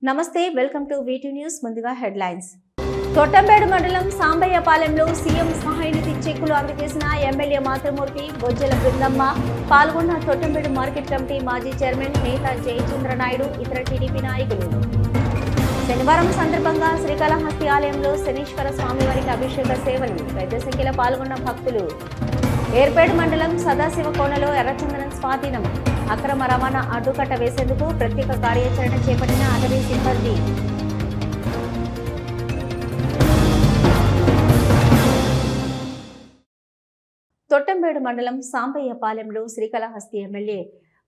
నమస్తే, welcome to వీటీ news. ముందుగా headlines. Thottambedu మండలం సాంబయ్యపాలెంలో సీఎం సహాయనిధి చెక్కులు అందజేసిన ఎమ్మెల్యే మాతృమూర్తి, బొజ్జల బృందమ్మ. పాల్గొన్న తొట్టంబేడు మార్కెట్ కమిటీ మాజీ చైర్మన్ నేత జయచంద్ర నాయుడు, ఇతర టీడీపీ నాయకులు. శనివారం సందర్భంగా శ్రీకాళహస్తి ఆలయంలో శనీశ్వర స్వామివారికి అభిషేక సేవలు. పెద్ద సంఖ్యలో పాల్గొన్న భక్తులు. ఏర్పేడు మండలం సదాశివకోనలో ఎర్రచందనం స్వాధీనం. అక్రమ రవాణా అడ్డుకట్ట వేసేందుకు ప్రత్యేక కార్యాచరణ చేపట్టిన అటవీ సిబ్బంది. తొట్టంబేడు మండలం సాంబయ్యపాలెంలో శ్రీకాళహస్తి ఎమ్మెల్యే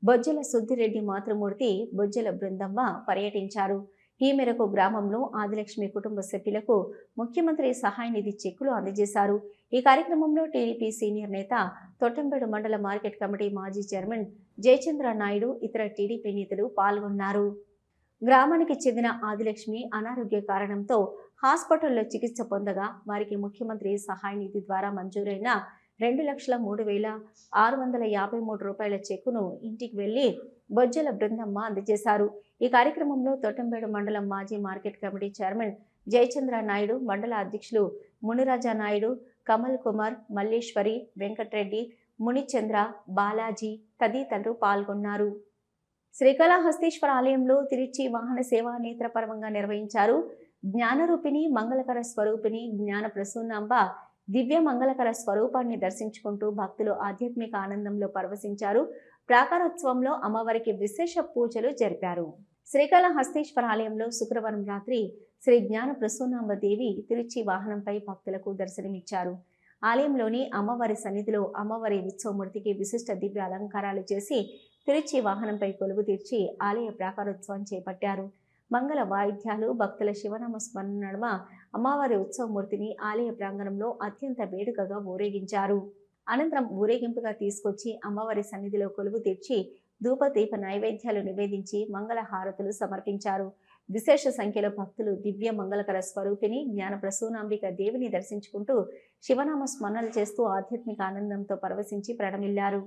బొజ్జల సుద్దిరెడ్డి మాతృమూర్తి, బొజ్జల బృందమ్మ పర్యటించారు. ఈ మేరకు గ్రామంలో ఆదిలక్ష్మి కుటుంబ సభ్యులకు ముఖ్యమంత్రి సహాయ నిధి చెక్కులు అందజేశారు. ఈ కార్యక్రమంలో టీడీపీ సీనియర్ నేత, తొట్టంబేడు మండల మార్కెట్ కమిటీ మాజీ చైర్మన్ జయచంద్ర నాయుడు, ఇతర టీడీపీ నేతలు పాల్గొన్నారు. గ్రామానికి చెందిన ఆదిలక్ష్మి అనారోగ్య కారణంతో హాస్పిటల్లో చికిత్స పొందగా వారికి ముఖ్యమంత్రి సహాయ నిధి ద్వారా మంజూరైన 2,03,653 రూపాయల చెక్కును ఇంటికి వెళ్లి బొజ్జల బృందమ్మ అందజేశారు. ఈ కార్యక్రమంలో తొట్టంబేడు మండలం మాజీ market committee chairman Jayachandra Naidu, మండల అధ్యక్షులు మునిరాజా నాయుడు, కమల్ కుమార్, మల్లేశ్వరి, వెంకట్రెడ్డి, మునిచంద్ర, బాలాజీ తదితరులు పాల్గొన్నారు. శ్రీకాళహస్తీశ్వర ఆలయంలో తిరుచి వాహన సేవ నేత్రపర్వంగా నిర్వహించారు. జ్ఞానరూపిణి, మంగళకర స్వరూపిణి జ్ఞాన ప్రసూనాంబ దివ్య మంగళకర స్వరూపాన్ని దర్శించుకుంటూ భక్తులు ఆధ్యాత్మిక ఆనందంలో పరవశించారు. ప్రాకారోత్సవంలో అమ్మవారికి విశేష పూజలు జరిపారు. శ్రీకాళహస్తీశ్వర ఆలయంలో శుక్రవారం రాత్రి శ్రీ జ్ఞాన ప్రసూనాంబ దేవి తిరుచి వాహనంపై భక్తులకు దర్శనమిచ్చారు. ఆలయంలోని అమ్మవారి సన్నిధిలో అమ్మవారి ఉత్సవమూర్తికి విశిష్ట దివ్య అలంకారాలు చేసి తిరుచి వాహనంపై కొలువు తీర్చి ఆలయ ప్రాకారోత్సవం చేపట్టారు. మంగళ వాయిద్యాలు, భక్తుల శివనామ స్మరణ నడుమ అమ్మవారి ఉత్సవమూర్తిని ఆలయ ప్రాంగణంలో అత్యంత వేడుకగా ఊరేగించారు. అనంతరం ఊరేగింపుగా తీసుకొచ్చి అమ్మవారి సన్నిధిలో కొలువు తీర్చి ధూపదీప నైవేద్యాలు నివేదించి మంగళ హారతులు సమర్పించారు. విశేష సంఖ్యలో భక్తులు దివ్య మంగళకర స్వరూపిణి జ్ఞాన ప్రసూనాంబిక దేవిని దర్శించుకుంటూ శివనామ స్మరణలు చేస్తూ ఆధ్యాత్మిక ఆనందంతో పరవశించి ప్రణమిల్లారు.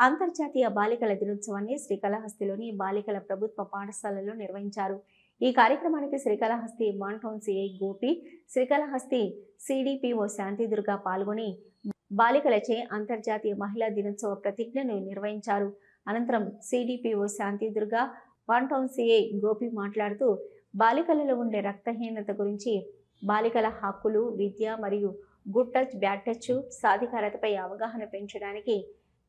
అంతర్జాతీయ బాలికల దినోత్సవాన్ని శ్రీకాళహస్తిలోని బాలికల ప్రభుత్వ పాఠశాలలో నిర్వహించారు. ఈ కార్యక్రమానికి Srikalahasti one town CI Gopi, Srikalahasti CDPO Shantidurga పాల్గొని బాలికలచే అంతర్జాతీయ మహిళా దినోత్సవ ప్రతిజ్ఞను నిర్వహించారు. అనంతరం CDPO Shantidurga, one town CI Gopi మాట్లాడుతూ బాలికలలో ఉండే రక్తహీనత గురించి, బాలికల హక్కులు, విద్య మరియు గుడ్ టచ్, బ్యాడ్ టచ్ సాధికారతపై అవగాహన పెంచడానికి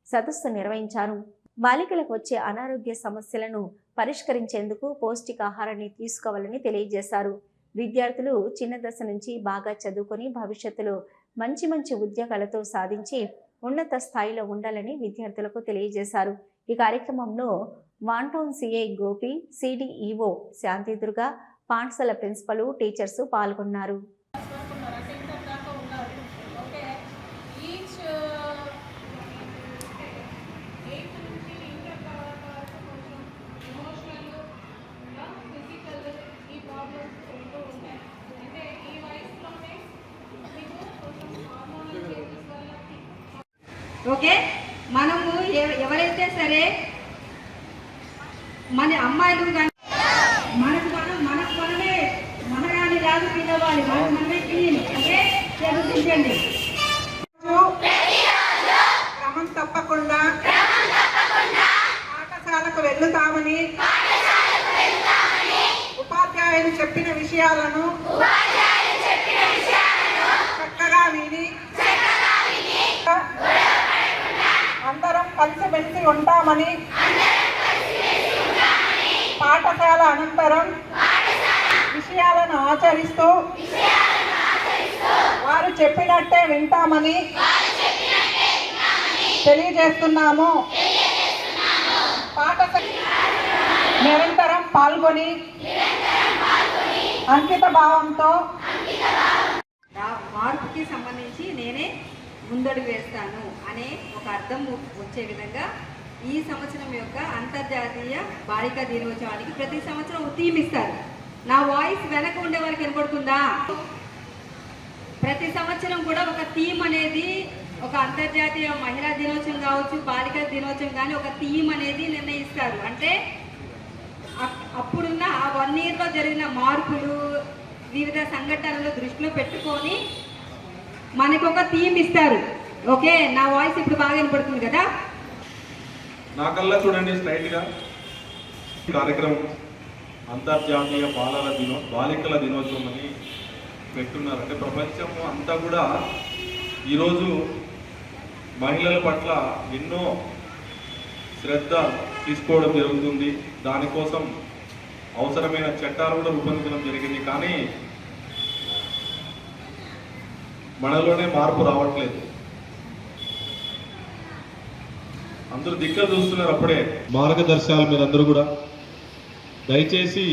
సదస్సు నిర్వహించారు. బాలికలకు వచ్చే అనారోగ్య సమస్యలను పరిష్కరించేందుకు పౌష్టికాహారాన్ని తీసుకోవాలని తెలియజేశారు. విద్యార్థులు చిన్న దశ నుంచి బాగా చదువుకొని భవిష్యత్తులో మంచి ఉద్యోగాలతో సాధించి ఉన్నత స్థాయిలో ఉండాలని విద్యార్థులకు తెలియజేశారు. ఈ కార్యక్రమంలో one town CI Gopi, సిడిఈఓ Shantidurga, పాఠశాల ప్రిన్సిపల్, టీచర్స్ పాల్గొన్నారు. ఓకే, మనము ఎవరైతే సరే మన అమ్మాయిలు కానీ పెట్టుకోవాలి, మనమే క్లీన్. ఓకే, చేయండి. క్రమం తప్పకుండా పాఠశాలకు వెళ్తామని ఉపాధ్యాయులు చెప్పిన విషయాలను చక్కగా విని అందరం కలిసిమెలిసి ఉంటామని పాఠశాల అనంతరం విషయాలను ఆచరిస్తూ వారు చెప్పినట్టే వింటామని తెలియజేస్తున్నాము. పాఠశాల నిరంతరం పాల్గొని అంకిత భావంతో మార్పుకి సంబంధించి నేనే ముందడుగు వేస్తాను అనే ఒక అర్థం వచ్చే విధంగా ఈ సంవత్సరం యొక్క అంతర్జాతీయ బాలికా దినోత్సవానికి ప్రతి సంవత్సరం థీమ్ ఇస్తారు. నా వాయిస్ వెనక ఉండే వారికి వినపడుతుందా? ప్రతి సంవత్సరం కూడా ఒక థీమ్ అనేది, ఒక అంతర్జాతీయ మహిళా దినోత్సవం కావచ్చు, బాలికా దినోత్సవం కానీ ఒక థీమ్ అనేది నిర్ణయిస్తారు. అంటే అప్పుడున్న ఆ 1 yearలో జరిగిన మార్పులు, వివిధ సంఘటనలు దృష్టిలో పెట్టుకొని మనకు ఒక థీమ్ ఇస్తారు. ఓకే, నా వాయిస్ ఇప్పుడు బాగా వినపడుతుంది కదా? నా కల్లా చూడండి స్ట్రైట్ గా కార్యక్రమం అంతర్జాతీయ బాలికల దినోత్సవం అని పెట్టున్నారు. అంటే ప్రపంచం అంతా కూడా ఈరోజు మహిళల పట్ల ఎన్నో శ్రద్ధ తీసుకోవడం జరుగుతుంది. దానికోసం అవసరమైన చట్టాలు కూడా రూపొందించడం జరిగింది. కానీ మనలోనే మార్పు రావట్లేదు. అందరూ దిక్కులు చూస్తున్నారు. అప్పుడే మార్గదర్శకాలు మీరందరూ కూడా దయచేసి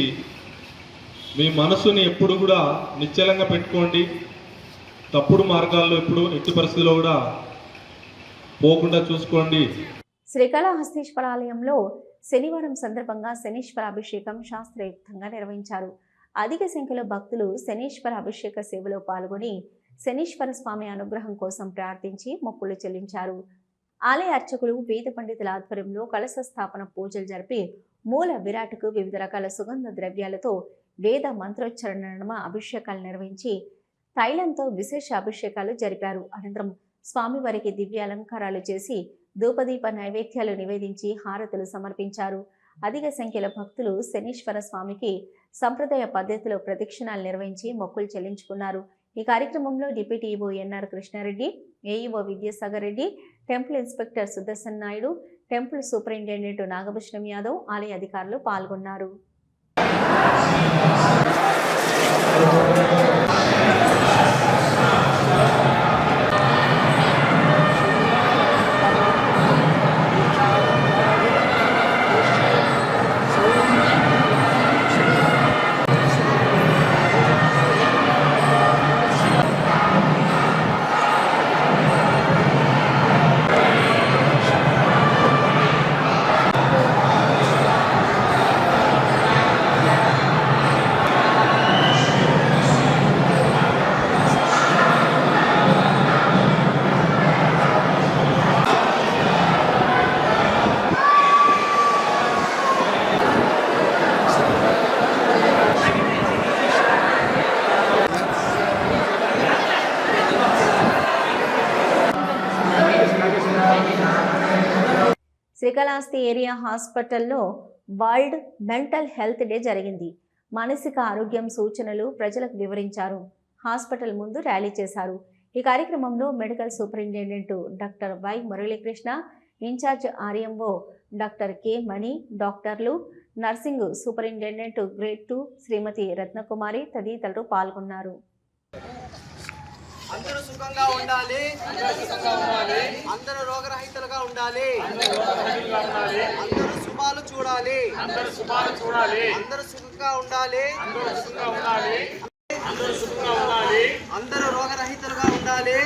మీ మనసుని ఎప్పుడు కూడా నిశ్చలంగా పెట్టుకోండి. తప్పుడు మార్గాల్లో ఎప్పుడు ఎట్టి పరిస్థితుల్లో కూడా పోకుండా చూసుకోండి. శ్రీకాళహస్తీశ్వర ఆలయంలో శనివారం సందర్భంగా శనీశ్వర అభిషేకం శాస్త్రయుక్తంగా నిర్వహించారు. అధిక సంఖ్యలో భక్తులు శనీశ్వర అభిషేక సేవలో పాల్గొని శనీశ్వర స్వామి అనుగ్రహం కోసం ప్రార్థించి మొక్కులు చెల్లించారు. ఆలయ అర్చకులు వేద పండితుల ఆధ్వర్యంలో కలశ స్థాపన పూజలు జరిపి మూల విరాట్కు వివిధ రకాల సుగంధ ద్రవ్యాలతో వేద మంత్రోచ్చరణ నడుమ అభిషేకాలు నిర్వహించి తైలంతో విశేష అభిషేకాలు జరిపారు. అనంతరం స్వామివారికి దివ్య అలంకారాలు చేసి ధూపదీప నైవేద్యాలు నివేదించి హారతులు సమర్పించారు. అధిక సంఖ్యలో భక్తులు శనీశ్వర స్వామికి సంప్రదాయ పద్ధతిలో ప్రదక్షిణాలు నిర్వహించి మొక్కులు చెల్లించుకున్నారు. ఈ కార్యక్రమంలో deputy EO NR Krishnareddy, AEO Vidyasagar Reddy, temple inspector Sudarshan Naidu, temple superintendent Nagabhushanam Yadav, ఆలయ అధికారులు పాల్గొన్నారు. శ్రీకాళహస్తి ఏరియా హాస్పిటల్లో వరల్డ్ మెంటల్ హెల్త్ డే జరిగింది. మానసిక ఆరోగ్యం సూచనలు ప్రజలకు వివరించారు. హాస్పిటల్ ముందు ర్యాలీ చేశారు. ఈ కార్యక్రమంలో medical superintendent doctor Y Muralikrishna, in-charge RMO doctor K Mani, డాక్టర్లు, nursing superintendent grade 2 Srimati Ratnakumari తదితరులు పాల్గొన్నారు. అందరూ సుఖంగా ఉండాలి, అందరూ రోగరహితులుగా ఉండాలి, అందరూ శుభాలు చూడాలి, అందరూ సుఖంగా ఉండాలి, అందరూ రోగరహితులుగా ఉండాలి,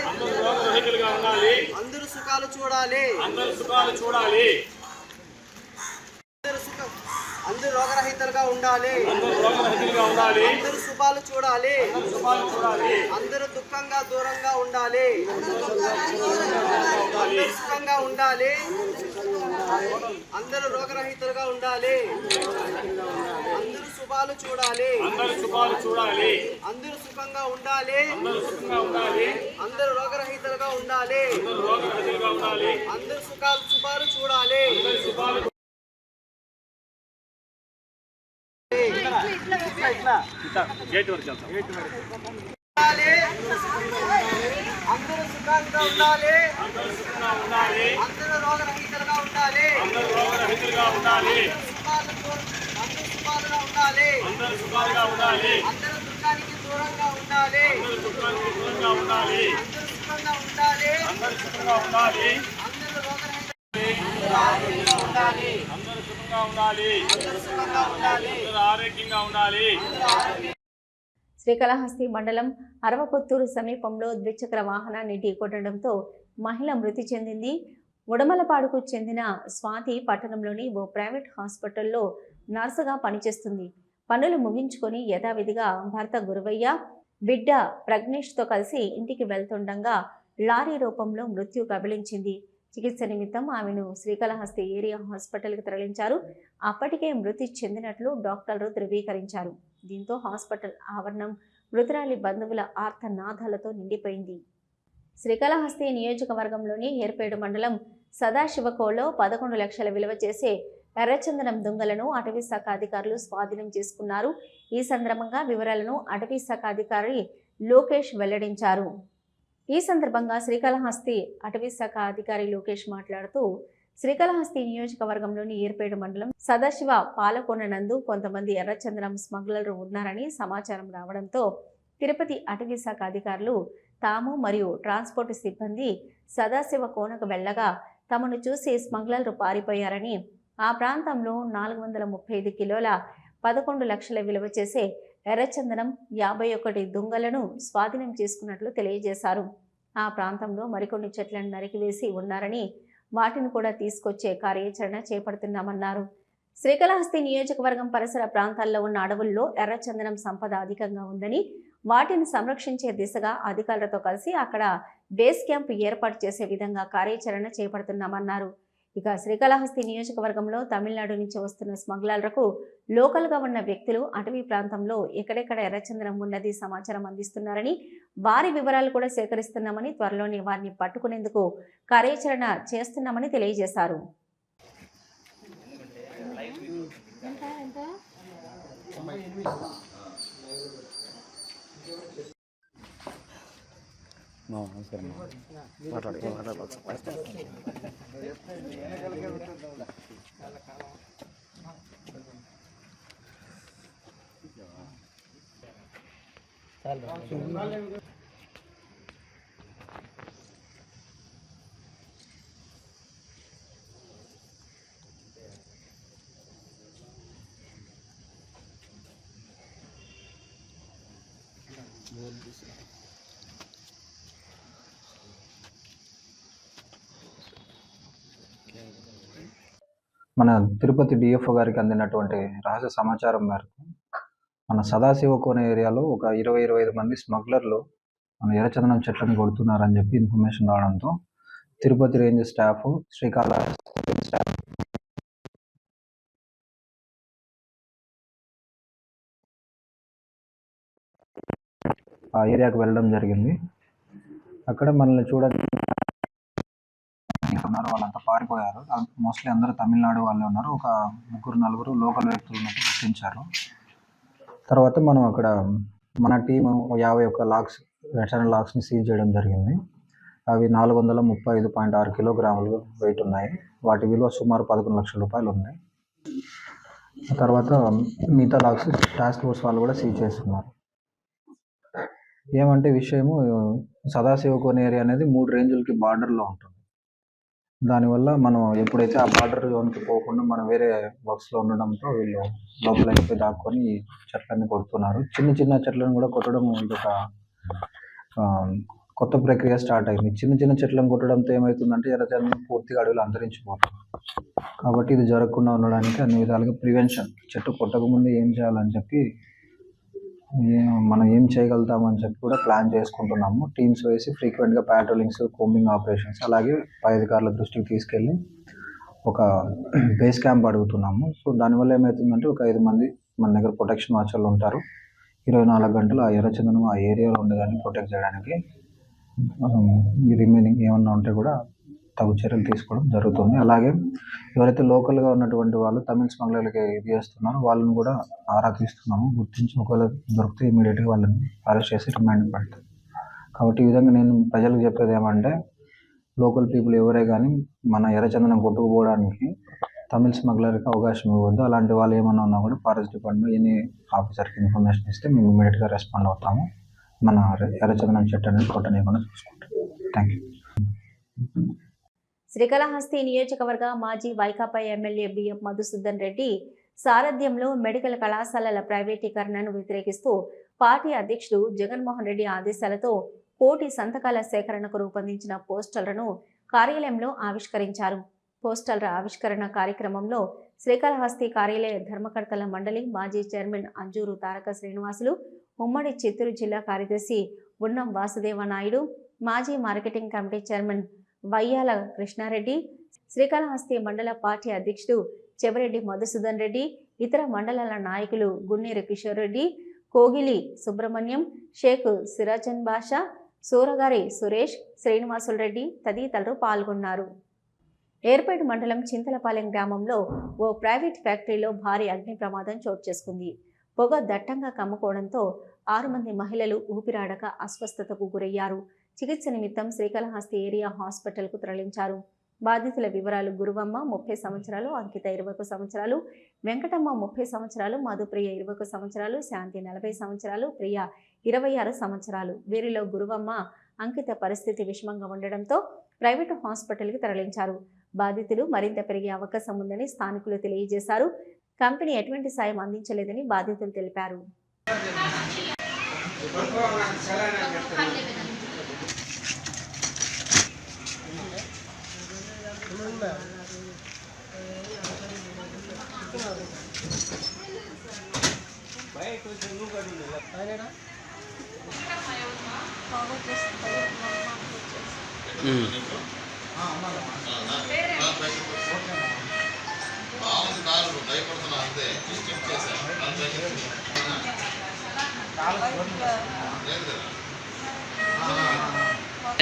అందరూ సుఖాలు చూడాలి, అందరూ రోగరహితులుగా ఉండాలి, అందరూ శుభాలు చూడాలి, అందరూ దుఃఖంగా దూరంగా ఉండాలి, అందరూ సుఖంగా ఉండాలి, అందరూ రోగరహితులుగా ఉండాలి, అందరూ శుభాలు చూడాలి అందరూ సుఖంగా ఉండాలి అందరూ రోగరహితులుగా ఉండాలి అందరూ శుభాలు చూడాలి అందరూ సుఖంగా ఉండాలి అందరూ రోగరహితులుగా ఉండాలి అందరూ శుభాలుగా ఉండాలి అందరూ దుఃఖానికి దూరంగా ఉండాలి అందరూ సుఖంగా ఉండాలి అందరూ ఆరోగ్యంగా ఉండాలి. శ్రీకాళహస్తి మండలం అరవకొత్తూరు సమీపంలో ద్విచక్ర వాహనాన్ని ఢీకొట్టడంతో మహిళ మృతి చెందింది. ఉడమలపాడుకు చెందిన స్వాతి పట్టణంలోని ఓ ప్రైవేట్ హాస్పిటల్లో నర్సుగా పనిచేస్తుంది. పనులు ముగించుకొని యథావిధిగా భర్త గురువయ్య, బిడ్డ ప్రజ్ఞేష్తో కలిసి ఇంటికి వెళ్తుండగా లారీ రూపంలో మృత్యు కబళించింది. చికిత్స నిమిత్తం ఆమెను శ్రీకాళహస్తి ఏరియా హాస్పిటల్కి తరలించారు. అప్పటికే మృతి చెందినట్లు డాక్టర్లు ధృవీకరించారు. దీంతో హాస్పిటల్ ఆవరణం మృతురాలి బంధువుల ఆర్తనాదాలతో నిండిపోయింది. శ్రీకాళహస్తి నియోజకవర్గంలోని ఏర్పేడు మండలం సదాశివకోలో 11 లక్షల విలువ చేసే ఎర్రచందనం దుంగలను అటవీ శాఖ అధికారులు స్వాధీనం చేసుకున్నారు. ఈ సందర్భంగా వివరాలను అటవీ శాఖ అధికారి లోకేష్ వెల్లడించారు. ఈ సందర్భంగా శ్రీకాళహస్తి అటవీ శాఖ అధికారి లోకేష్ మాట్లాడుతూ, శ్రీకాళహస్తి నియోజకవర్గంలోని ఏర్పేడు మండలం సదాశివ పాలకొండ నందు కొంతమంది ఎర్రచందనం స్మగ్లర్లు ఉన్నారని సమాచారం రావడంతో తిరుపతి అటవీ శాఖ అధికారులు తాము మరియు ట్రాన్స్పోర్ట్ సిబ్బంది సదాశివ కోనకు వెళ్లగా తమను చూసి స్మగ్లర్లు పారిపోయారని, ఆ ప్రాంతంలో 435 కిలోల 11 లక్షల విలువ చేసే ఎర్రచందనం 51 దుంగలను స్వాధీనం చేసుకున్నట్లు తెలియజేశారు. ఆ ప్రాంతంలో మరికొన్ని చెట్లను నరికివేసి ఉన్నారని, వాటిని కూడా తీసుకొచ్చే కార్యాచరణ చేపడుతున్నామన్నారు. శ్రీకాళహస్తి నియోజకవర్గం పరిసర ప్రాంతాల్లో ఉన్న అడవుల్లో ఎర్రచందనం సంపద అధికంగా ఉందని, వాటిని సంరక్షించే దిశగా అధికారులతో కలిసి అక్కడ బేస్ క్యాంప్ ఏర్పాటు చేసే విధంగా కార్యాచరణ చేపడుతున్నామన్నారు. ఇక శ్రీకాళహస్తి నియోజకవర్గంలో తమిళనాడు నుంచి వస్తున్న స్మగ్లర్లకు లోకల్గా ఉన్న వ్యక్తులు అటవీ ప్రాంతంలో ఎక్కడెక్కడ ఎర్రచందనం ఉన్నది సమాచారం అందిస్తున్నారని, వారి వివరాలు కూడా సేకరిస్తున్నామని, త్వరలోనే వారిని పట్టుకునేందుకు కార్యాచరణ చేస్తున్నామని తెలియజేశారు. మన తిరుపతి డిఎఫ్ఓ గారికి అందినటువంటి రహస్య సమాచారం మేరకు మన సదాశివ కోన ఏరియాలో ఒక 20-25 మంది స్మగ్లర్లు మన ఎర్రచందనం చెట్లను కొడుతున్నారని చెప్పి ఇన్ఫర్మేషన్ రావడంతో Tirupati range staff, Srikalahasti staff ఆ ఏరియాకు వెళ్ళడం జరిగింది. అక్కడ మనల్ని చూడడానికి ఉన్నారు, వాళ్ళంతా పారిపోయారు. మోస్ట్లీ అందరూ తమిళనాడు వాళ్ళే ఉన్నారు. ఒక 3-4 లోకల్ వ్యక్తులను గుర్తించారు. తర్వాత మనం అక్కడ మన టీము 51 లాక్స్ ఎర్రచందనం లాక్స్ని సీజ్ చేయడం జరిగింది. అవి 435.6 కిలోగ్రాములు వెయిట్ ఉన్నాయి. వాటి విలువ సుమారు 11 లక్షల రూపాయలు ఉన్నాయి. తర్వాత మిగతా లాక్స్ టాస్క్ ఫోర్స్ వాళ్ళు కూడా సీజ్ చేస్తున్నారు. ఏమంటే విషయము, సదాశివ కోన ఏరియా అనేది 3 రేంజులకి బార్డర్లో ఉంటుంది. దానివల్ల మనం ఎప్పుడైతే ఆ బార్డర్ జోన్కి పోకుండా మనం వేరే వర్క్స్లో ఉండడంతో వీళ్ళు లోపల అయిపోయి దాక్కొని చెట్లన్నీ కొడుతున్నారు. చిన్న చిన్న చెట్లను కూడా కొట్టడం ఒక కొత్త ప్రక్రియ స్టార్ట్ అయింది. చిన్న చిన్న చెట్లను కొట్టడంతో ఏమవుతుందంటే ఎర్రచందనం పూర్తిగా అడవిలో అంతరించిపోతుంది. కాబట్టి ఇది జరగకుండా ఉండడానికి అన్ని విధాలుగా ప్రివెన్షన్, చెట్టు కొట్టకముందు ఏం చేయాలని చెప్పి మనం ఏం చేయగలుగుతామని చెప్పి కూడా ప్లాన్ చేసుకుంటున్నాము. టీమ్స్ వేసి ఫ్రీక్వెంట్గా ప్యాట్రోలింగ్స్, కోంబింగ్ ఆపరేషన్స్, అలాగే పై అధికారుల దృష్టికి తీసుకెళ్ళి ఒక బేస్ క్యాంప్ అడుగుతున్నాము. సో దానివల్ల ఏమవుతుందంటే ఒక 5 మంది మన దగ్గర ప్రొటెక్షన్ వాచర్లు ఉంటారు. 24 గంటలు ఆ ఎర్రచందనం ఆ ఏరియాలో ఉండేదాన్ని ప్రొటెక్ట్ చేయడానికి ఈ రిమైనింగ్ ఏమన్నా ఉంటే కూడా తగు చర్యలు తీసుకోవడం జరుగుతుంది. అలాగే ఎవరైతే లోకల్గా ఉన్నటువంటి వాళ్ళు తమిళ స్మగ్లర్లకి ఇది చేస్తున్నారో వాళ్ళని కూడా ఆరా తీస్తున్నాము. గుర్తించి ఒకవేళ దొరికితే ఇమీడియట్గా వాళ్ళని అరెస్ట్ చేసి రిమాండ్ పెడతాం. కాబట్టి ఈ విధంగా నేను ప్రజలకు చెప్పేది ఏమంటే, లోకల్ పీపుల్ ఎవరే కానీ మన ఎర్రచందనం కొట్టుకుపోవడానికి తమిళ స్మగ్లర్కి అవకాశం ఇవ్వద్దు. అలాంటి వాళ్ళు ఏమన్నా ఉన్నా కూడా ఫారెస్ట్ డిపార్ట్మెంట్ ఎనీ ఆఫీసర్కి ఇన్ఫర్మేషన్ ఇస్తే మేము ఇమీడియట్గా రెస్పాండ్ అవుతాము. మన ఎర్రచందనం చెట్టు అనేది కొట్టనీయకుండా చూసుకుంటాం. Thank you. శ్రీకాళహస్తి నియోజకవర్గ మాజీ వైకాపా ఎమ్మెల్యే బిఎం మధుసూదన్ రెడ్డి సారథ్యంలో మెడికల్ కళాశాలల ప్రైవేటీకరణను వ్యతిరేకిస్తూ పార్టీ అధ్యక్షుడు జగన్మోహన్ రెడ్డి ఆదేశాలతో కోటి సంతకాల సేకరణకు రూపొందించిన పోస్టర్లను కార్యాలయంలో ఆవిష్కరించారు. పోస్టర్ల ఆవిష్కరణ కార్యక్రమంలో శ్రీకాళహస్తి కార్యాలయ ధర్మకర్తల మండలి మాజీ చైర్మన్ అంజూరు తారక శ్రీనివాసులు, ఉమ్మడి చిత్తూరు జిల్లా కార్యదర్శి ఉన్నం వాసుదేవ నాయుడు, మాజీ marketing committee chairman Vayyala Krishnareddy, Srikalahasti మండల పార్టీ అధ్యక్షుడు చెవిరెడ్డి మధుసూదన్ రెడ్డి, ఇతర మండలాల నాయకులు గున్నేరు కిషోర్ రెడ్డి, కోగిలి సుబ్రహ్మణ్యం, షేక్ సిరాజన్ బాషా, సూరగారి సురేష్, శ్రీనివాసులు రెడ్డి తదితరులు పాల్గొన్నారు. ఏర్పేట మండలం చింతలపాలెం గ్రామంలో ఓ ప్రైవేట్ ఫ్యాక్టరీలో భారీ అగ్ని ప్రమాదం చోటు చేసుకుంది. పొగ దట్టంగా కమ్ముకోవడంతో 6 మంది మహిళలు ఊపిరాడక అస్వస్థతకు గురయ్యారు. చికిత్స నిమిత్తం శ్రీకాళహస్తి ఏరియా హాస్పిటల్కు తరలించారు. బాధితుల వివరాలు: గురువమ్మ 30 సంవత్సరాలు, అంకిత 21 సంవత్సరాలు, వెంకటమ్మ 30 సంవత్సరాలు, మధుప్రియ 21 సంవత్సరాలు, శాంతి 40 సంవత్సరాలు, ప్రియ 26 సంవత్సరాలు. వీరిలో గురువమ్మ, అంకిత పరిస్థితి విషమంగా ఉండడంతో ప్రైవేటు హాస్పిటల్కి తరలించారు. బాధితులు మరింత పెరిగే అవకాశం ఉందని స్థానికులు తెలియజేశారు. కంపెనీ ఎటువంటి సాయం అందించలేదని బాధితులు తెలిపారు.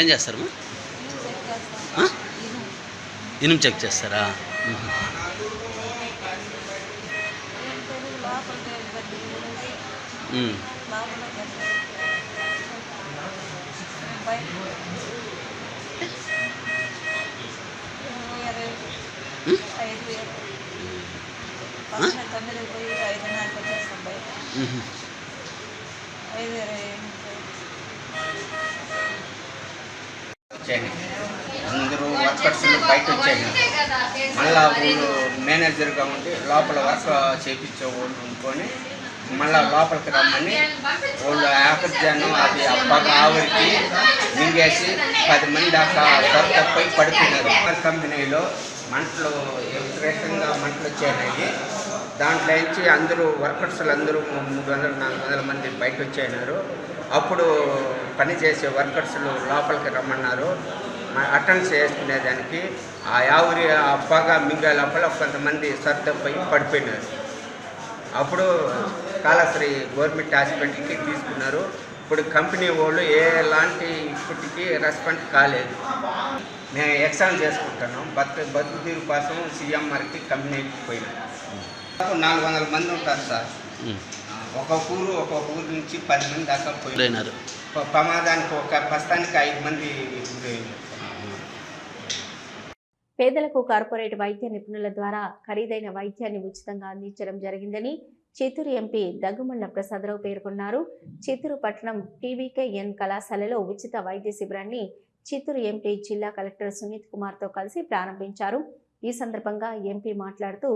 ఏం చేస్తారు? ఇనుము చెక్ చేస్తారా? అందరూ వర్కర్స్ బయట వచ్చాయి. మళ్ళా వాళ్ళు మేనేజర్గా ఉండి లోపల వర్క్ చేయించేవాళ్ళు అనుకొని మళ్ళీ లోపలికి రమ్మని వాళ్ళు ఆకర్జనం అది బాగా ఆవిరికి మింగేసి 10 మంది దాకా సొరతపై పడిపోయినారు. కంపెనీలో మంటలు విపరీతంగా మంటలు వచ్చాయి. దాంట్లో నుంచి అందరూ వర్కర్స్లు అందరూ 300-400 మంది బయట వచ్చాయినారు. అప్పుడు పనిచేసే వర్కర్స్లు లోపలికి రమ్మన్నారు. అటెండ్ చేసుకునేదానికి ఆ యావరి అప్పగా మింగే లోపల కొంతమంది సర్దపై పడిపోయినారు. అప్పుడు కాళశ్రీ గవర్నమెంట్ హాస్పిటల్కి తీసుకున్నారు. ఇప్పుడు కంపెనీ వాళ్ళు ఎలాంటి ఇప్పటికీ రెస్పాన్స్ కాలేదు. మేము ఎగ్జామ్ చేసుకుంటున్నాం. బతుకు తీరు కోసం సీఎంఆర్కి కంపెనీకి పోయినాం. 400 మంది ఉంటారు సార్. ఒక్కొక్క ఊరు నుంచి 10 మంది దాకా పోయినారు. ప్రమాదానికి ఒక ప్రస్తుతానికి 5 మంది గురైనారు. పేదలకు కార్పొరేట్ వైద్య నిపుణుల ద్వారా ఖరీదైన వైద్యాన్ని ఉచితంగా అందించడం జరిగిందని చిత్తూరు ఎంపీ దగ్గుమళ్ల ప్రసాదరావు పేర్కొన్నారు. చిత్తూరు పట్టణం టీవీకేఎన్ కళాశాలలో ఉచిత వైద్య శిబిరాన్ని చిత్తూరు ఎంపీ జిల్లా కలెక్టర్ సునీత్ కుమార్తో కలిసి ప్రారంభించారు. ఈ సందర్భంగా ఎంపీ మాట్లాడుతూ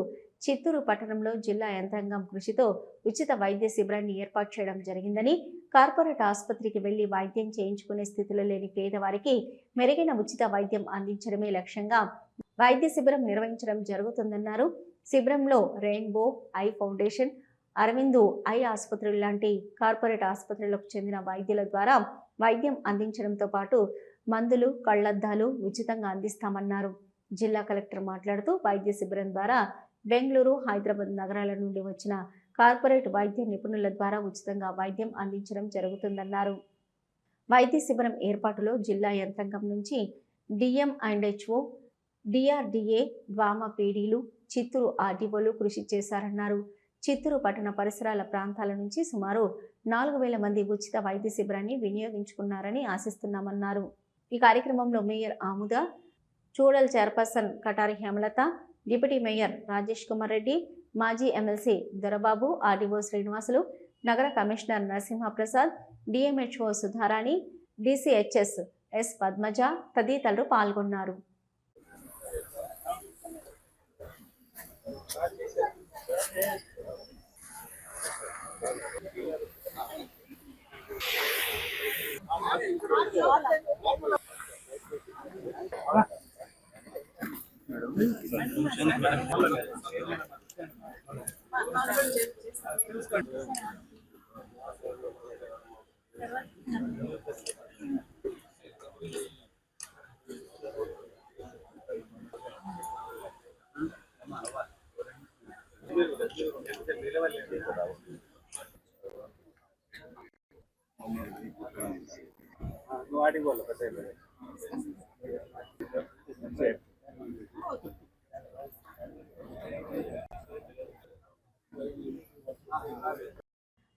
చిత్తూరు పట్టణంలో జిల్లా యంత్రాంగం కృషితో ఉచిత వైద్య శిబిరాన్ని ఏర్పాటు చేయడం జరిగిందని, కార్పొరేట్ ఆసుపత్రికి వెళ్లి వైద్యం చేయించుకునే స్థితిలో లేని పేదవారికి మెరుగైన ఉచిత వైద్యం అందించడమే లక్ష్యంగా వైద్య శిబిరం నిర్వహించడం జరుగుతుందన్నారు. శిబిరంలో rainbow I foundation, Aravind I ఆసుపత్రులు లాంటి కార్పొరేట్ ఆసుపత్రులకు చెందిన వైద్యుల ద్వారా వైద్యం అందించడంతో పాటు మందులు, కళ్లద్దాలు ఉచితంగా అందిస్తామన్నారు. జిల్లా కలెక్టర్ మాట్లాడుతూ వైద్య శిబిరం ద్వారా బెంగళూరు, హైదరాబాద్ నగరాల నుండి వచ్చిన కార్పొరేట్ వైద్య నిపుణుల ద్వారా ఉచితంగా వైద్యం అందించడం జరుగుతుందన్నారు. వైద్య శిబిరం ఏర్పాటులో జిల్లా యంత్రాంగం నుంచి డిఎం&హెచ్ఓ, డిఆర్డీఏ, డ్వామా పీడీలు, చిత్తూరు ఆర్డీఓలు కృషి చేశారన్నారు. చిత్తూరు పట్టణ పరిసరాల ప్రాంతాల నుంచి సుమారు 4,000 మంది ఉచిత వైద్య శిబిరాన్ని వినియోగించుకున్నారని ఆశిస్తున్నామన్నారు. ఈ కార్యక్రమంలో మేయర్ ఆముద, చూడల్ chairperson Katari Hemalatha, deputy mayor Rajesh Kumar Reddy, మాజీ ఎమ్మెల్సీ దొరబాబు, ఆర్డీఓ శ్రీనివాసులు, నగర commissioner Narasimhaprasad, DMHO Sudharani, DCHS S Padmaja తదితరులు పాల్గొన్నారు.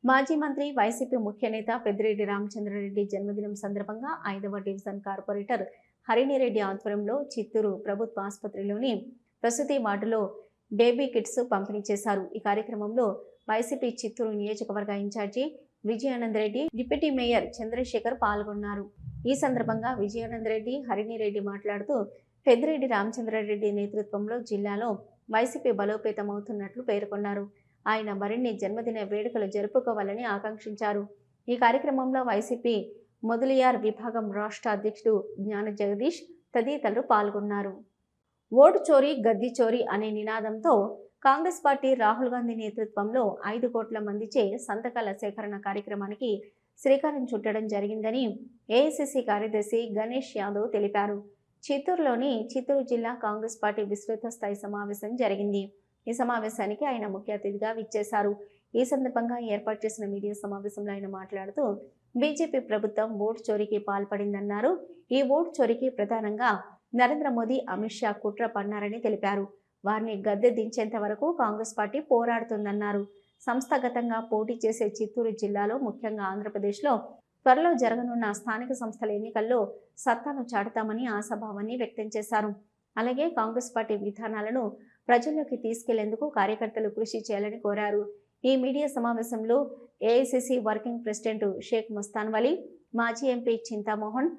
మాజీ మంత్రి వైసీపీ ముఖ్య నేత పెద్దిరెడ్డి రామచంద్రారెడ్డి జన్మదినం సందర్భంగా 5వ డివిజన్ కార్పొరేటర్ హరిణిరెడ్డి ఆధ్వర్యంలో చిత్తూరు ప్రభుత్వ ఆసుపత్రిలోని ప్రసూతి వార్డులో బేబీ కిట్స్ పంపిణీ చేశారు. ఈ కార్యక్రమంలో వైసీపీ చిత్తూరు నియోజకవర్గ incharge Vijayanandareddy, deputy mayor Chandrasekhar పాల్గొన్నారు. ఈ సందర్భంగా విజయానందరెడ్డి, హరిణిరెడ్డి మాట్లాడుతూ పెద్దిరెడ్డి రామచంద్రారెడ్డి నేతృత్వంలో జిల్లాలో వైసీపీ బలోపేతమవుతున్నట్లు పేర్కొన్నారు. ఆయన మరిన్ని జన్మదిన వేడుకలు జరుపుకోవాలని ఆకాంక్షించారు. ఈ కార్యక్రమంలో వైసీపీ మొదలియార్ విభాగం రాష్ట్ర అధ్యక్షుడు జ్ఞాన జగదీష్ తదితరులు పాల్గొన్నారు. ఓటు చోరీ గద్దీ చోరీ అనే నినాదంతో కాంగ్రెస్ పార్టీ రాహుల్ గాంధీ నేతృత్వంలో 5 కోట్ల మందిచే సంతకాల సేకరణ కార్యక్రమానికి శ్రీకారం చుట్టడం జరిగిందని ఏఐసిసి కార్యదర్శి గణేష్ యాదవ్ తెలిపారు. చిత్తూరులోని చిత్తూరు జిల్లా కాంగ్రెస్ పార్టీ విస్తృత స్థాయి సమావేశం జరిగింది. ఈ సమావేశానికి ఆయన ముఖ్య అతిథిగా విచ్చేశారు. ఈ సందర్భంగా ఏర్పాటు చేసిన మీడియా సమావేశంలో ఆయన మాట్లాడుతూ బీజేపీ ప్రభుత్వం ఓటు చోరీకి పాల్పడిందన్నారు. ఈ ఓటు చోరీకి ప్రధానంగా నరేంద్ర మోదీ, అమిత్ షా కుట్ర పన్నారని తెలిపారు. వారిని గద్దె దించేంత వరకు కాంగ్రెస్ పార్టీ పోరాడుతుందన్నారు. సంస్థాగతంగా పోటీ చేసే చిత్తూరు జిల్లాలో, ముఖ్యంగా ఆంధ్రప్రదేశ్లో త్వరలో జరగనున్న స్థానిక సంస్థల ఎన్నికల్లో సత్తాను చాటుతామని ఆశాభావాన్ని వ్యక్తం చేశారు. అలాగే కాంగ్రెస్ పార్టీ విధానాలను ప్రజల్లోకి తీసుకెళ్లేందుకు కార్యకర్తలు కృషి చేయాలని కోరారు. ఈ మీడియా సమావేశంలో AICC working president Shaik Mastan Vali, మాజీ ఎంపీ చింతామోహన్,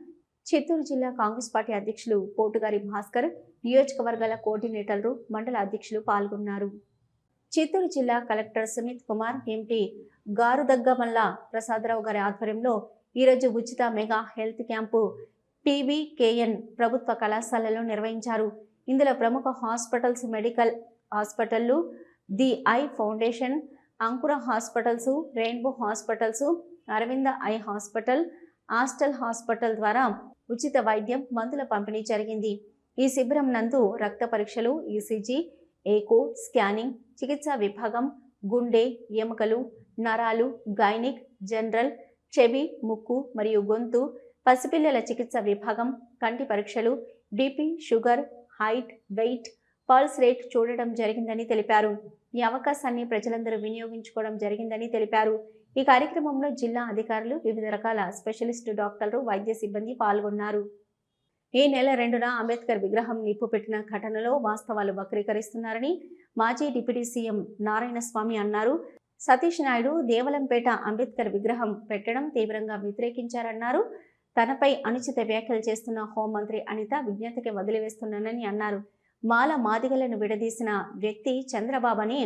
చిత్తూరు జిల్లా కాంగ్రెస్ పార్టీ అధ్యక్షులు పోటుగారి భాస్కర్, నియోజకవర్గాల కోఆర్డినేటర్లు, మండల అధ్యక్షులు పాల్గొన్నారు. చిత్తూరు జిల్లా కలెక్టర్ సుమిత్ కుమార్, ఎంపీ గారుదగ్గమల్ల ప్రసాదరావు గారి ఆధ్వర్యంలో ఈరోజు ఉచిత మెగా హెల్త్ క్యాంపు పీవీకేఎన్ ప్రభుత్వ కళాశాలలో నిర్వహించారు. ఇందులో ప్రముఖ హాస్పిటల్స్, మెడికల్ హాస్పిటళ్లు, the eye foundation, Ankura hospitals, Rainbow hospitals, Aravinda eye hospital, ఆస్టల్ హాస్పిటల్ ద్వారా ఉచిత వైద్యం, మందుల పంపిణీ జరిగింది. ఈ శిబిరం నందు రక్త పరీక్షలు, ఈసీజీ, ఏకో, స్కానింగ్, చికిత్సా విభాగం, గుండె, ఎముకలు, నరాలు, గైనిక్, జనరల్, చెవి, ముక్కు మరియు గొంతు, పసిపిల్లల చికిత్స విభాగం, కంటి పరీక్షలు, BP, sugar, height, weight, pulse rate చూడడం జరిగిందని తెలిపారు. ఈ అవకాశాన్ని ప్రజలందరూ వినియోగించుకోవడం జరిగిందని తెలిపారు. ఈ కార్యక్రమంలో జిల్లా అధికారులు, వివిధ రకాల స్పెషలిస్టు డాక్టర్లు, వైద్య సిబ్బంది పాల్గొన్నారు. ఈ నెల 2న అంబేద్కర్ విగ్రహం నిప్పుపెట్టిన ఘటనలో వాస్తవాలు వక్రీకరిస్తున్నారని మాజీ డిప్యూటీ సీఎం నారాయణస్వామి అన్నారు. సతీష్ నాయుడు దేవలంపేట అంబేద్కర్ విగ్రహం పెట్టడం తీవ్రంగా వ్యతిరేకించారన్నారు. తనపై అనుచిత వ్యాఖ్యలు చేస్తున్న హోంమంత్రి అనిత విజ్ఞతకి వదిలివేస్తున్నానని అన్నారు. మాల మాదిగలను విడదీసిన వ్యక్తి చంద్రబాబు అని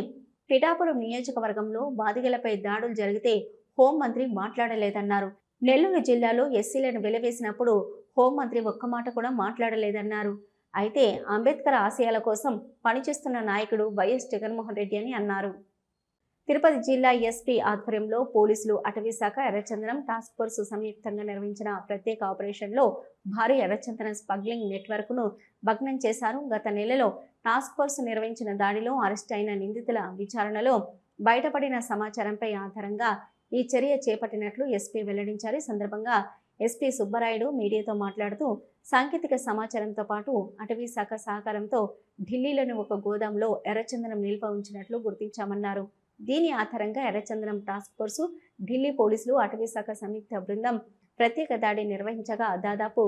పిఠాపురం నియోజకవర్గంలో మాదిగలపై దాడులు జరిగితే హోంమంత్రి మాట్లాడలేదన్నారు. నెల్లూరు జిల్లాలో ఎస్సీలను వెలివేసినప్పుడు హోంమంత్రి ఒక్క మాట కూడా మాట్లాడలేదన్నారు. అయితే అంబేద్కర్ ఆశయాల కోసం పనిచేస్తున్న నాయకుడు వైఎస్ జగన్మోహన్ రెడ్డి అని అన్నారు. తిరుపతి జిల్లా ఎస్పీ ఆధ్వర్యంలో పోలీసులు, అటవీ శాఖ, ఎర్రచందనం టాస్క్ ఫోర్స్ సంయుక్తంగా నిర్వహించిన ప్రత్యేక ఆపరేషన్లో భారీ ఎర్రచందనం స్మగ్లింగ్ నెట్వర్క్ను భగ్నం చేశారు. గత నెలలో టాస్క్ ఫోర్స్ నిర్వహించిన దాడిలో అరెస్ట్ అయిన నిందితుల విచారణలో బయటపడిన సమాచారంపై ఆధారంగా ఈ చర్య చేపట్టినట్లు ఎస్పీ వెల్లడించారు. ఈ సందర్భంగా ఎస్పీ సుబ్బరాయుడు మీడియాతో మాట్లాడుతూ సాంకేతిక సమాచారంతో పాటు అటవీ శాఖ సహకారంతో ఢిల్లీలోని ఒక గోదాంలో ఎర్రచందనం నిల్వ ఉంచినట్లు గుర్తించామన్నారు. దీని ఆధారంగా ఎర్రచందనం టాస్క్ ఫోర్సు, ఢిల్లీ పోలీసులు, అటవీ శాఖ సంయుక్త బృందం ప్రత్యేక దాడి నిర్వహించగా దాదాపు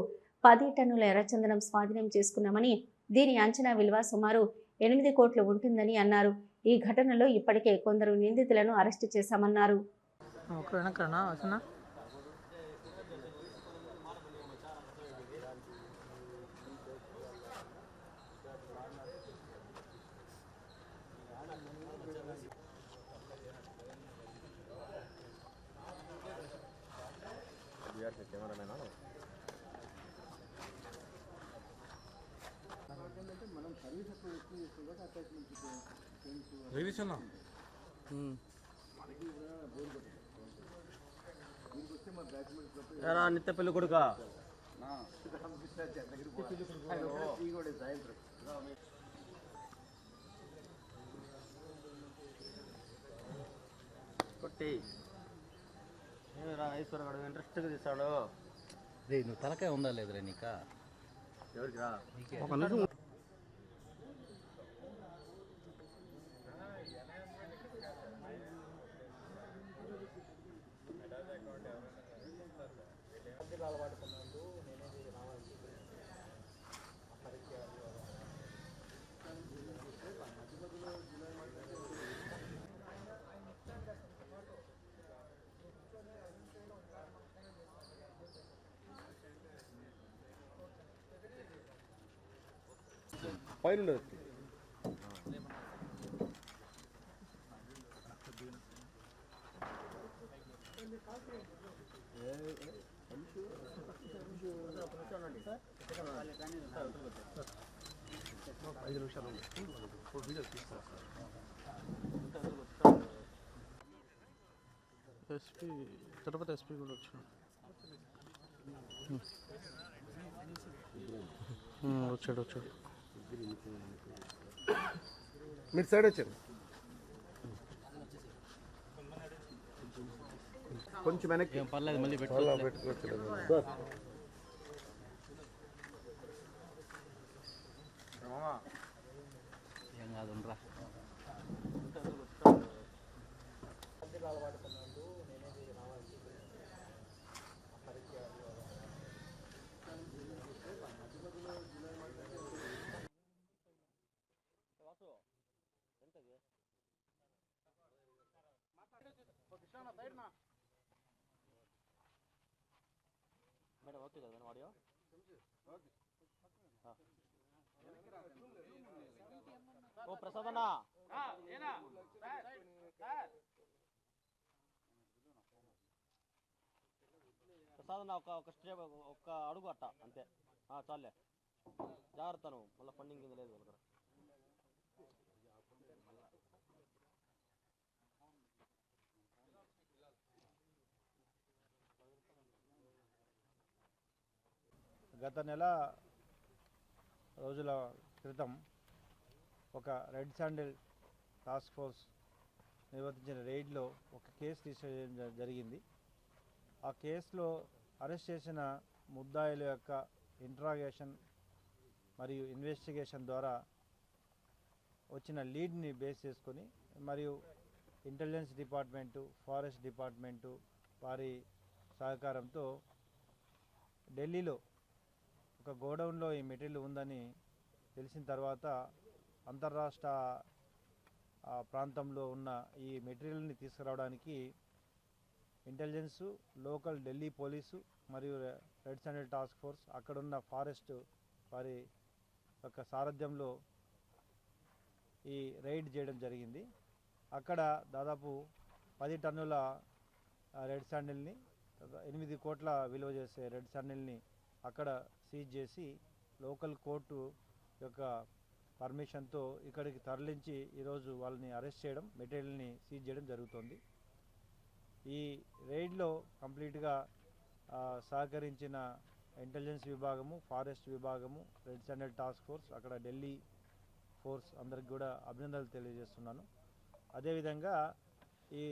10 టన్నుల ఎర్రచందనం స్వాధీనం చేసుకున్నామని, దీని అంచనా విలువ సుమారు 8 కోట్లు ఉంటుందని అన్నారు. ఈ ఘటనలో ఇప్పటికే కొందరు నిందితులను అరెస్టు చేశామన్నారు. నిత్య పెళ్లి కొడుక కొట్టి ఈశ్వరగాడు ఇంట్రెస్ట్గా తీస్తాడు. నువ్వు తలకాయ ఉందా లేదురా నీక? ఎవరికి రా పైన ఎస్పీ తిరుపతి ఎస్పీ కూడా వచ్చాడు. మీరు సైడ్ వచ్చారు, కొంచెం వెనక్కి పర్లేదు మళ్ళీ పెట్టుకోవచ్చు. ఏం కాదురా. మేడం ఓకే కదా ఆడియో? ఓ ప్రసాద్ అన్న, ప్రసాద్ అన్న ఒక స్టెప్ ఒక అడుగు అట్ట అంతే చాలే. జాగ్రత్త నువ్వు మళ్ళీ ఫండింగ్ కింద లేదు వాళ్ళ. గత నెల రోజుల క్రితం ఒక రెడ్ శాండిల్ టాస్క్ ఫోర్స్ నిర్వర్తించిన రైడ్లో ఒక కేసు తీసుకోవడం జరిగింది. ఆ కేసులో అరెస్ట్ చేసిన ముద్దాయిల యొక్క ఇంట్రాగేషన్ మరియు ఇన్వెస్టిగేషన్ ద్వారా వచ్చిన లీడ్ని బేస్ చేసుకొని మరియు ఇంటెలిజెన్స్ డిపార్ట్మెంటు, ఫారెస్ట్ డిపార్ట్మెంటు వారి సహకారంతో ఢిల్లీలో ఒక గోడౌన్లో ఈ మెటీరియల్ ఉందని తెలిసిన తర్వాత అంతర్రాష్ట్ర ప్రాంతంలో ఉన్న ఈ మెటీరియల్ని తీసుకురావడానికి ఇంటెలిజెన్సు, లోకల్ ఢిల్లీ పోలీసు మరియు రెడ్ శాండిల్ టాస్క్ ఫోర్స్ అక్కడున్న ఫారెస్ట్ వారి యొక్క సారథ్యంలో ఈ రైడ్ చేయడం జరిగింది. అక్కడ దాదాపు 10 టన్నుల రెడ్ శాండిల్ని, 8 కోట్ల విలువ చేసే రెడ్ శాండిల్ని అక్కడ సీజ్ చేసి లోకల్ కోర్టు యొక్క పర్మిషన్తో ఇక్కడికి తరలించి ఈరోజు వాళ్ళని అరెస్ట్ చేయడం, మెటీరియల్ని సీజ్ చేయడం జరుగుతుంది. ఈ రైడ్లో కంప్లీట్గా సహకరించిన ఇంటెలిజెన్స్ విభాగము, ఫారెస్ట్ విభాగము, రెడ్ శాండిల్ టాస్క్ ఫోర్స్, అక్కడ ఢిల్లీ ఫోర్స్ అందరికి కూడా అభినందనలు తెలియజేస్తున్నాను. అదేవిధంగా ఈ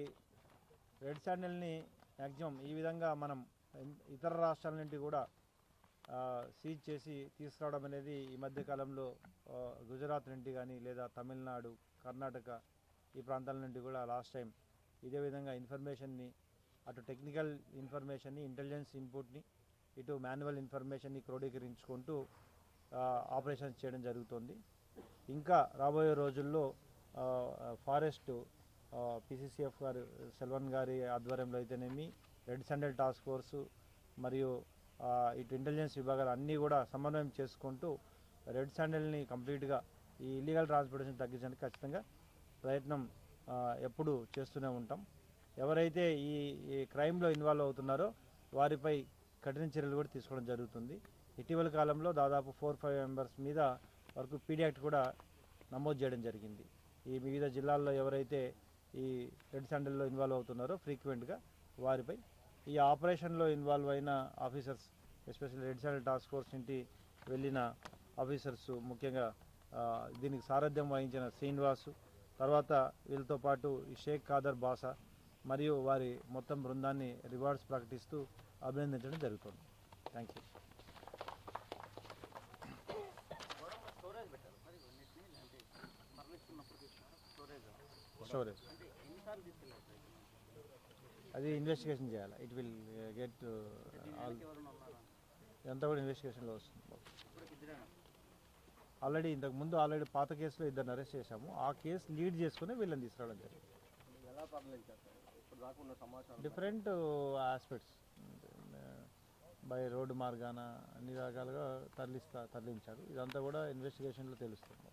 రెడ్ శాండిల్ని మ్యాక్సిమం ఈ విధంగా మనం ఇతర రాష్ట్రాల నుండి కూడా సీజ్ చేసి తీసుకురావడం అనేది ఈ మధ్యకాలంలో గుజరాత్ నుండి కానీ లేదా తమిళనాడు, కర్ణాటక ఈ ప్రాంతాల నుండి కూడా లాస్ట్ టైం ఇదే విధంగా ఇన్ఫర్మేషన్ని, అటు టెక్నికల్ ఇన్ఫర్మేషన్ని, ఇంటెలిజెన్స్ ఇన్పుట్ని, ఇటు మాన్యువల్ ఇన్ఫర్మేషన్ని క్రోడీకరించుకుంటూ ఆపరేషన్స్ చేయడం జరుగుతుంది. ఇంకా రాబోయే రోజుల్లో ఫారెస్ట్ PCCF గారు సెల్వన్ గారి ఆధ్వర్యంలో అయితేనేమి, రెడ్ శాండిల్ టాస్క్ ఫోర్సు మరియు ఇటు ఇంటెలిజెన్స్ విభాగాలు అన్నీ కూడా సమన్వయం చేసుకుంటూ రెడ్ శాండిల్ని కంప్లీట్గా ఈ ఇల్లీగల్ ట్రాన్స్పోర్టేషన్ తగ్గించడానికి ఖచ్చితంగా ప్రయత్నం ఎప్పుడు చేస్తూనే ఉంటాం. ఎవరైతే ఈ క్రైమ్లో ఇన్వాల్వ్ అవుతున్నారో వారిపై కఠిన చర్యలు కూడా తీసుకోవడం జరుగుతుంది. ఇటీవల కాలంలో దాదాపు 4-5 మెంబర్స్ మీద వరకు పీడీ యాక్ట్ కూడా నమోదు చేయడం జరిగింది. ఈ వివిధ జిల్లాల్లో ఎవరైతే ఈ రెడ్ శాండిల్లో ఇన్వాల్వ్ అవుతున్నారో ఫ్రీక్వెంట్గా వారిపై ఈ ఆపరేషన్లో ఇన్వాల్వ్ అయిన officers, especially red sandal task force నుండి వెళ్ళిన ఆఫీసర్స్, ముఖ్యంగా దీనికి సారథ్యం వహించిన శ్రీనివాసు, తర్వాత వీళ్ళతో పాటు ఈ షేక్ ఖాదర్ బాసా మరియు వారి మొత్తం బృందాన్ని రివార్డ్స్ ప్రకటిస్తూ అభినందించడం జరుగుతుంది. Thank you. స్టోరేజ్ అది ఇన్వెస్టిగేషన్ చేయాలి. ఇట్ విల్ గెట్ ఆల్, ఇదంతా కూడా ఇన్వెస్టిగేషన్లో వస్తుంది. ఇంతకుముందు పాత కేసులో 2 అరెస్ట్ చేశాము. ఆ కేసు లీడ్ చేసుకుని వీళ్ళని తీసుకురావడం జరిగింది. డిఫరెంట్ ఆస్పెక్ట్స్ బై రోడ్డు మార్గాన అన్ని రకాలుగా తరలించారు. ఇదంతా కూడా ఇన్వెస్టిగేషన్లో తెలుస్తుంది.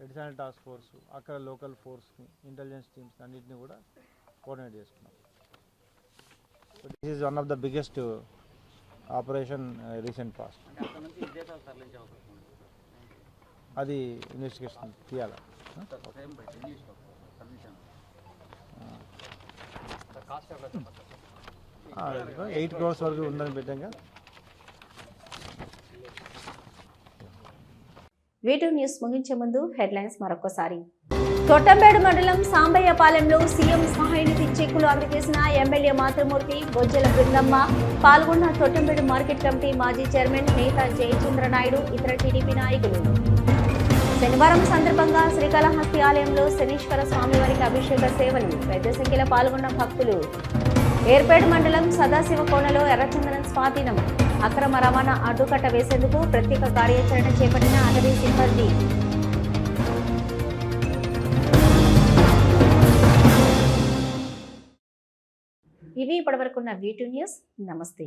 రెడ్ శాండిల్ టాస్క్ ఫోర్స్, అక్కడ లోకల్ ఫోర్స్ని, ఇంటెలిజెన్స్ టీమ్స్ అన్నింటినీ కూడా కోఆర్డినేట్ చేసుకున్నాం. So this is one of the biggest operation recent past. అది ఇన్వెస్టిగేషన్ తీయాలి. 8 crores వరకు ఉందని పెట్టాక. వీడియో న్యూస్ ముగించే ముందు హెడ్లైన్స్ మరొకసారి. తొట్టంబేడు మండలం సాంబయ్యపాలెంలో సీఎం సహాయనిధి చెక్కులు అందజేసిన ఎమ్మెల్యే మాతృమూర్తి, బొజ్జల బృందమ్మ. పాల్గొన్న తొట్టంబేడు మార్కెట్ కమిటీ మాజీ చైర్మన్ నేత జయచంద్ర నాయుడు, ఇతర టీడీపీ నాయకులు. శనివారం సందర్భంగా శ్రీకాళహస్తి ఆలయంలో శనీశ్వర స్వామివారికి అభిషేక సేవలు. పెద్ద సంఖ్యలో పాల్గొన్న భక్తులు. ఏర్పేడు మండలం సదాశివ కోనలో ఎర్రచందనం స్వాధీనం. అక్రమ రవాణా అడ్డుకట్ట వేసేందుకు ప్రత్యేక కార్యాచరణ చేపట్టిన అటవీ సిబ్బంది. ఇవి ఇప్పటివరకున్న V2 న్యూస్. నమస్తే.